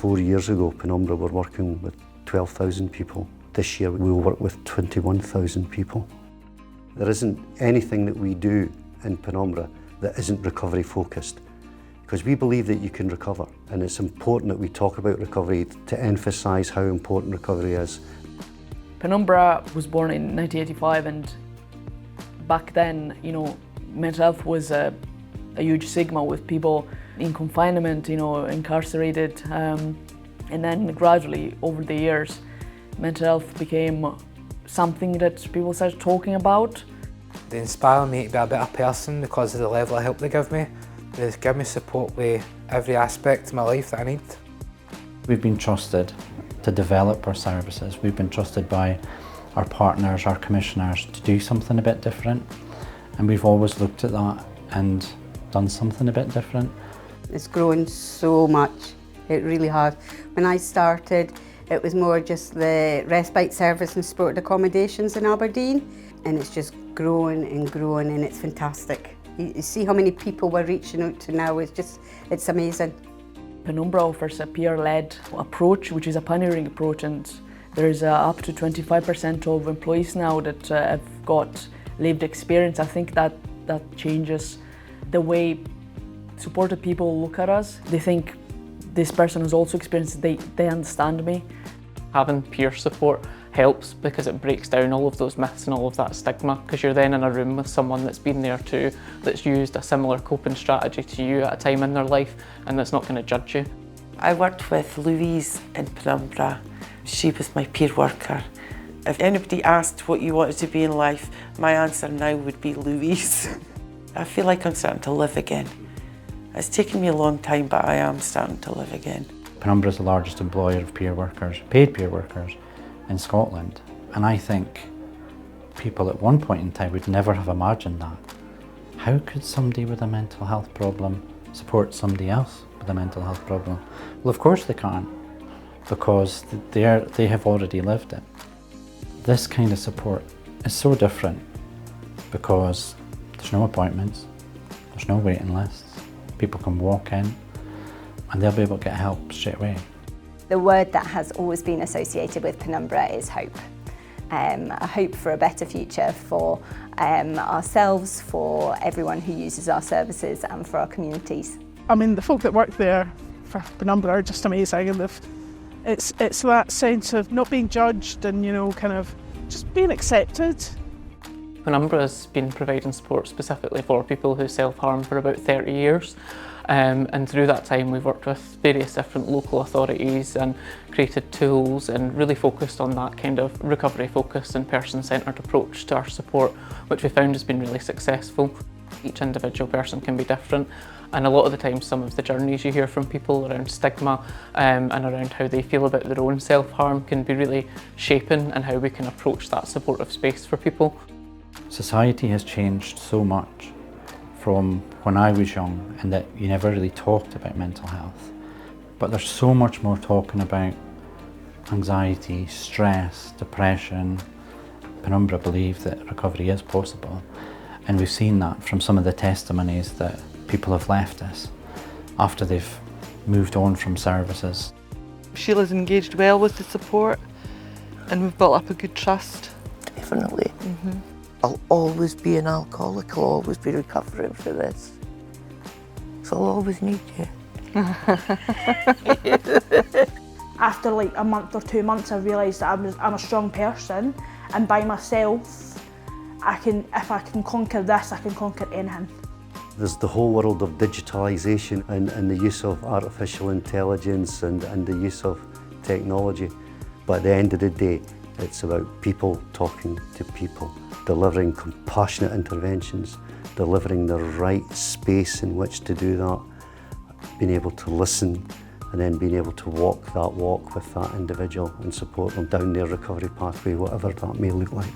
4 years ago, Penumbra were working with 12,000 people. This year we will work with 21,000 people. There isn't anything that we do in Penumbra that isn't recovery focused, because we believe that you can recover, and it's important that we talk about recovery to emphasise how important recovery is. Penumbra was born in 1985, and back then, mental health was a huge stigma with people in confinement, incarcerated, and then gradually over the years, mental health became something that people started talking about. They inspire me to be a better person because of the level of help they give me. They give me support with every aspect of my life that I need. We've been trusted to develop our services. We've been trusted by our partners, our commissioners, to do something a bit different. And we've always looked at that and done something a bit different. It's grown so much, it really has. When I started, it was more just the respite service and supported accommodations in Aberdeen, and it's just growing and growing, and it's fantastic. You see how many people we're reaching out to now, it's amazing. Penumbra offers a peer-led approach, which is a pioneering approach, and there's up to 25% of employees now that have got lived experience. I think that changes the way supported people look at us. They think this person has also experienced it, they understand me. Having peer support helps because it breaks down all of those myths and all of that stigma, because you're then in a room with someone that's been there too, that's used a similar coping strategy to you at a time in their life, and that's not going to judge you. I worked with Louise in Penumbra. She was my peer worker. If anybody asked what you wanted to be in life, my answer now would be Louise. I feel like I'm starting to live again. It's taken me a long time, but I am starting to live again. Penumbra is the largest employer of peer workers, paid peer workers, in Scotland. And I think people at one point in time would never have imagined that. How could somebody with a mental health problem support somebody else with a mental health problem? Well, of course they can't, because they have already lived it. This kind of support is so different because there's no appointments, there's no waiting lists. People can walk in and they'll be able to get help straight away. The word that has always been associated with Penumbra is hope. A hope for a better future for ourselves, for everyone who uses our services, and for our communities. I mean, the folk that work there for Penumbra are just amazing, and it's that sense of not being judged and, kind of just being accepted. Penumbra has been providing support specifically for people who self-harm for about 30 years. And through that time we've worked with various different local authorities and created tools and really focused on that kind of recovery focused and person-centred approach to our support, which we found has been really successful. Each individual person can be different, and a lot of the time some of the journeys you hear from people around stigma and around how they feel about their own self-harm can be really shaping in how we can approach that supportive space for people. Society has changed so much from when I was young, and that you never really talked about mental health. But there's so much more talking about anxiety, stress, depression. Penumbra believe that recovery is possible, and we've seen that from some of the testimonies that people have left us after they've moved on from services. Sheila's engaged well with the support, and we've built up a good trust. Definitely. I'll always be an alcoholic, I'll always be recovering for this. So I'll always need you. After like a month or 2 months, I realised that I'm a strong person, and by myself, if I can conquer this, I can conquer anything. There's the whole world of digitalisation and the use of artificial intelligence and the use of technology. But at the end of the day, it's about people talking to people, delivering compassionate interventions, delivering the right space in which to do that, being able to listen, and then being able to walk that walk with that individual and support them down their recovery pathway, whatever that may look like.